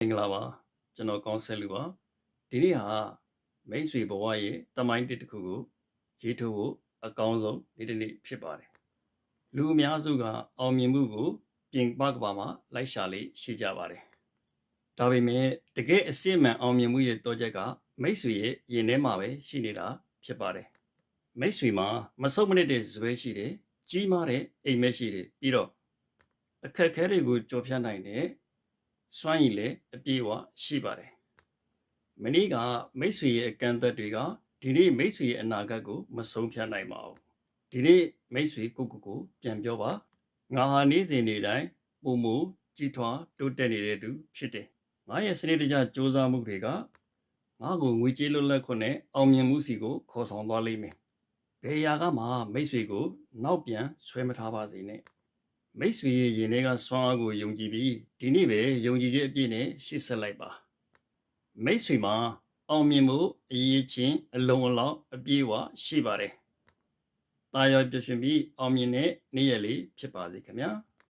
မင်္ဂလာပါကျွန်တော်ကောင်းဆက်လူပါဒီနေ့ဟာမိတ်ဆွေဘဝရဲ့တမိုင်းတစ်တစ်ခုကိုရေးထိုးဖို့အကောင်းဆုံးဒီနေ့ဖြစ်ပါတယ်လူအများစုကအောင်မြင်မှုကိုပြင်ပကဘာမှာလိုက်ရှာလေးရှိကြပါတယ်ဒါပေမဲ့တကယ်အစစ်မှန်အောင်မြင်မှုရဲ့တော့ချက်ကမိတ်ဆွေရဲ့ရင်ထဲမှာပဲရှိနေတာဖြစ်ပါတယ်မိတ်ဆွေမှာမဆုတ်မနစ်တဲ့ဇွဲရှိတယ်ကြီးမားတဲ့အိမ်မက်ရှိတယ်ပြီးတော့အခက်အခဲတွေကိုကြော်ဖြတ်နိုင်တဲ့စွမ်းရည်လည်းအပြည့်အဝရှိပါတယ်မနေ့ကမိတ်ဆွေရဲ့အကန့်အသတ်တွေကဒီနေ့မိတ်ဆွေရဲ့အနာဂတ်ကိုမဆုံးဖြတ်နိုင်ပါဘူးဒီနေ့မိတ်ဆွေကိုပြန်ပြောပါငါဟာနေ့စဉ်နေ့တိုင်းပုံမူကြီးထွားတိုးတက်နေတဲ့သူဖြစ်တယ်ငါရဲ့စနစ်တကျစ조사မှုတွေကငါ့ကိုငွေကြေးလွတ်လပ်ခွင့်နဲ့အောင်မြင်မှုစီကိုခေါ်ဆောင်သွားလိမ့်မယ်ဘယ်ရာကမှမိတ်ဆွေကိုနောက်ပြန်ဆွဲမထားပါစေနဲ့မိတ်ဆွေရဲ့ရင်ထဲကစွမ်းအားကိုယုံကြည်ပြီးဒီနေ့ပဲယုံကြည်ခြင်းအပြည့်နဲ့ရှေ့ဆက်လိုက်ပါမိတ်ဆွေမှာအောင်မြင်မှုအရေးချင်းအလုံးအလောက်အပြည့်အဝရှိပါတယ်တာယာပြည့်စုံပြီးအောင်မြင်တဲ့နေ့ရက်လေးဖြစ်ပါစေခင်ဗျာ